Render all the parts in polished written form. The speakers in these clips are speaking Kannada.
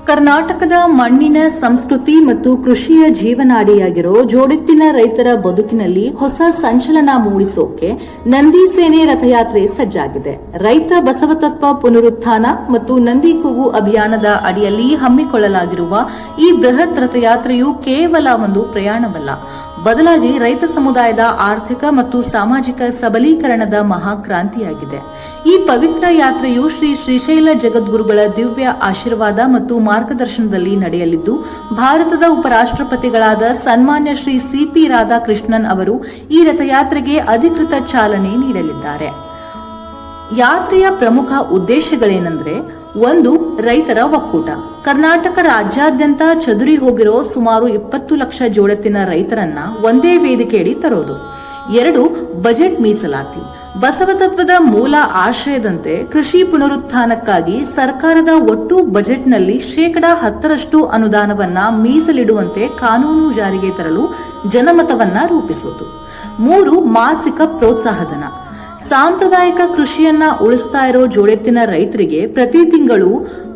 ಕರ್ನಾಟಕದ ಮಣ್ಣಿನ ಸಂಸ್ಕೃತಿ ಮತ್ತು ಕೃಷಿಯ ಜೀವನಾಡಿಯಾಗಿರೋ ಜೋಡೆತ್ತಿನ ರೈತರ ಬದುಕಿನಲ್ಲಿ ಹೊಸ ಸಂಚಲನ ಮೂಡಿಸೋಕೆ ನಂದಿ ಸೇನೆ ರಥಯಾತ್ರೆ ಸಜ್ಜಾಗಿದೆ. ರೈತ ಬಸವತತ್ವ ಪುನರುತ್ಥಾನ ಮತ್ತು ನಂದಿ ಕೂಗು ಅಭಿಯಾನದ ಅಡಿಯಲ್ಲಿ ಹಮ್ಮಿಕೊಳ್ಳಲಾಗಿರುವ ಈ ಬೃಹತ್ ರಥಯಾತ್ರೆಯು ಕೇವಲ ಒಂದು ಪ್ರಯಾಣವಲ್ಲ, ಬದಲಾಗಿ ರೈತ ಸಮುದಾಯದ ಆರ್ಥಿಕ ಮತ್ತು ಸಾಮಾಜಿಕ ಸಬಲೀಕರಣದ ಮಹಾಕ್ರಾಂತಿಯಾಗಿದೆ. ಈ ಪವಿತ್ರ ಯಾತ್ರೆಯು ಶ್ರೀ ಶ್ರೀಶೈಲ ಜಗದ್ಗುರುಗಳ ದಿವ್ಯ ಆಶೀರ್ವಾದ ಮತ್ತು ಮಾರ್ಗದರ್ಶನದಲ್ಲಿ ನಡೆಯಲಿದ್ದು, ಭಾರತದ ಉಪರಾಷ್ಟ್ರಪತಿಗಳಾದ ಸನ್ಮಾನ್ಯ ಶ್ರೀ ಸಿಪಿ ರಾಧಾಕೃಷ್ಣನ್ ಅವರು ಈ ರಥಯಾತ್ರೆಗೆ ಅಧಿಕೃತ ಚಾಲನೆ ನೀಡಲಿದ್ದಾರೆ. ಯಾತ್ರೆಯ ಪ್ರಮುಖ ಉದ್ದೇಶಗಳೇನೆಂದರೆ, 1. ರೈತರ ಒಕ್ಕೂಟ. ಕರ್ನಾಟಕ ರಾಜ್ಯಾದ್ಯಂತ ಚದುರಿ ಹೋಗಿರೋ ಸುಮಾರು 20 ಲಕ್ಷ ಜೋಡೆತ್ತಿನ ರೈತರನ್ನ ಒಂದೇ ವೇದಿಕೆಯಡಿ ತರೋದು. 2. ಬಜೆಟ್ ಮೀಸಲಾತಿ. ಬಸವತತ್ವದ ಮೂಲ ಆಶಯದಂತೆ ಕೃಷಿ ಪುನರುತ್ಥಾನಕ್ಕಾಗಿ ಸರ್ಕಾರದ ಒಟ್ಟು ಬಜೆಟ್ನಲ್ಲಿ 10% ಅನುದಾನವನ್ನ ಮೀಸಲಿಡುವಂತೆ ಕಾನೂನು ಜಾರಿಗೆ ತರಲು ಜನಮತವನ್ನ ರೂಪಿಸುವುದು. 3. ಮಾಸಿಕ ಪ್ರೋತ್ಸಾಹಧನ. ಸಾಂಪ್ರದಾಯಿಕ ಕೃಷಿಯನ್ನ ಉಳಿಸ್ತಾ ಇರೋ ಜೋಡೆತ್ತಿನ ರೈತರಿಗೆ ಪ್ರತಿ ತಿಂಗಳು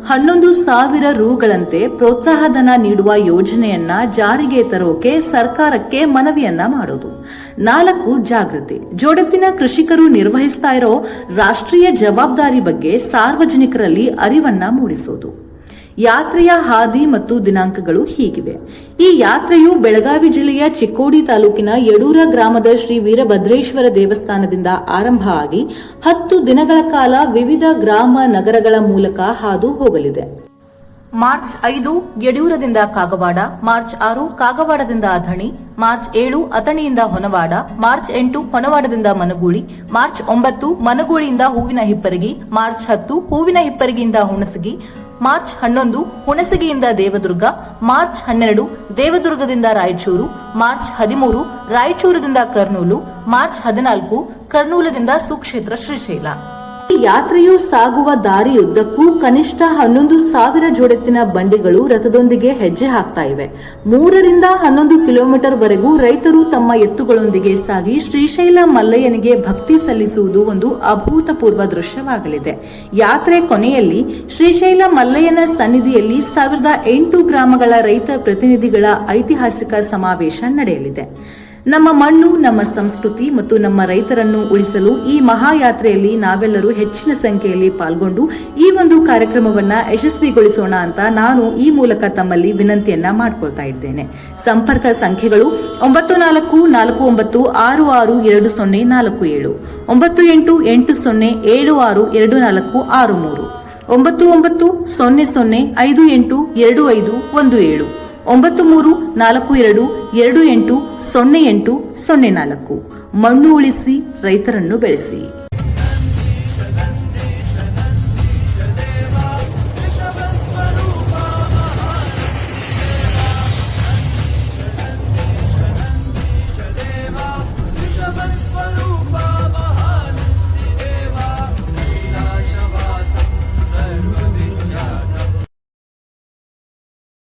11,000 ರೂಗಳಂತೆ ಪ್ರೋತ್ಸಾಹಧನ ನೀಡುವ ಯೋಜನೆಯನ್ನ ಜಾರಿಗೆ ತರೋಕೆ ಸರ್ಕಾರಕ್ಕೆ ಮನವಿಯನ್ನ ಮಾಡೋದು. 4. ಜಾಗೃತಿ. ಜೋಡೆತ್ತಿನ ಕೃಷಿಕರು ನಿರ್ವಹಿಸ್ತಾ ಇರೋ ರಾಷ್ಟ್ರೀಯ ಜವಾಬ್ದಾರಿ ಬಗ್ಗೆ ಸಾರ್ವಜನಿಕರಲ್ಲಿ ಅರಿವನ್ನ ಮೂಡಿಸೋದು. ಯಾತ್ರೆಯ ಹಾದಿ ಮತ್ತು ದಿನಾಂಕಗಳು ಹೀಗಿವೆ. ಈ ಯಾತ್ರೆಯು ಬೆಳಗಾವಿ ಜಿಲ್ಲೆಯ ಚಿಕ್ಕೋಡಿ ತಾಲೂಕಿನ ಯಡೂರ ಗ್ರಾಮದ ಶ್ರೀ ವೀರಭದ್ರೇಶ್ವರ ದೇವಸ್ಥಾನದಿಂದ ಆರಂಭ ಆಗಿ 10 ದಿನಗಳ ಕಾಲ ವಿವಿಧ ಗ್ರಾಮ ನಗರಗಳ ಮೂಲಕ ಹಾದು ಹೋಗಲಿದೆ. ಮಾರ್ಚ್ 5 ಯಡೂರದಿಂದ ಕಾಗವಾಡ, ಮಾರ್ಚ್ 6 ಕಾಗವಾಡದಿಂದ ಅಥಣಿ, ಮಾರ್ಚ್ 7 ಅಥಣಿಯಿಂದ ಹೊನವಾಡ, ಮಾರ್ಚ್ 8 ಹೊನವಾಡದಿಂದ ಮನಗೂಳಿ, ಮಾರ್ಚ್ 9 ಮನಗೂಳಿಯಿಂದ ಹೂವಿನ ಹಿಪ್ಪರಗಿ, ಮಾರ್ಚ್ 10 ಹೂವಿನ ಹಿಪ್ಪರಗಿಯಿಂದ ಹುಣಸಗಿ, ಮಾರ್ಚ್ 11 ಹುಣಸಗಿಯಿಂದ ದೇವದುರ್ಗ, ಮಾರ್ಚ್ 12 ದೇವದುರ್ಗದಿಂದ ರಾಯಚೂರು, ಮಾರ್ಚ್ 13 ರಾಯಚೂರದಿಂದ ಕರ್ನೂಲು, ಮಾರ್ಚ್ 14 ಕರ್ನೂಲದಿಂದ ಸುಕ್ಷೇತ್ರ ಶ್ರೀಶೈಲ. ಈ ಯಾತ್ರೆಯು ಸಾಗುವ ದಾರಿಯುದ್ದಕ್ಕೂ ಕನಿಷ್ಠ 11,000 ಜೋಡೆತ್ತಿನ ಬಂಡಿಗಳು ರಥದೊಂದಿಗೆ ಹೆಜ್ಜೆ ಹಾಕ್ತಾ ಇವೆ. 3 ರಿಂದ 11 ಕಿಲೋಮೀಟರ್ ವರೆಗೂ ರೈತರು ತಮ್ಮ ಎತ್ತುಗಳೊಂದಿಗೆ ಸಾಗಿ ಶ್ರೀಶೈಲ ಮಲ್ಲಯ್ಯನಿಗೆ ಭಕ್ತಿ ಸಲ್ಲಿಸುವುದು ಒಂದು ಅಭೂತಪೂರ್ವ ದೃಶ್ಯವಾಗಲಿದೆ. ಯಾತ್ರೆ ಕೊನೆಯಲ್ಲಿ ಶ್ರೀಶೈಲ ಮಲ್ಲಯ್ಯನ ಸನ್ನಿಧಿಯಲ್ಲಿ 1,008 ಗ್ರಾಮಗಳ ರೈತ ಪ್ರತಿನಿಧಿಗಳ ಐತಿಹಾಸಿಕ ಸಮಾವೇಶ ನಡೆಯಲಿದೆ. ನಮ್ಮ ಮಣ್ಣು, ನಮ್ಮ ಸಂಸ್ಕೃತಿ ಮತ್ತು ನಮ್ಮ ರೈತರನ್ನು ಉಳಿಸಲು ಈ ಮಹಾಯಾತ್ರೆಯಲ್ಲಿ ನಾವೆಲ್ಲರೂ ಹೆಚ್ಚಿನ ಸಂಖ್ಯೆಯಲ್ಲಿ ಪಾಲ್ಗೊಂಡು ಈ ಒಂದು ಕಾರ್ಯಕ್ರಮವನ್ನ ಯಶಸ್ವಿಗೊಳಿಸೋಣ ಅಂತ ನಾನು ಈ ಮೂಲಕ ತಮ್ಮಲ್ಲಿ ವಿನಂತಿಯನ್ನ ಮಾಡ್ಕೊಳ್ತಾ ಇದ್ದೇನೆ. ಸಂಪರ್ಕ ಸಂಖ್ಯೆಗಳು 9496620447, 9880762463, 9900582517, 9342280804. ಮಣ್ಣು ಉಳಿಸಿ, ರೈತರನ್ನು ಬೆಳೆಸಿ.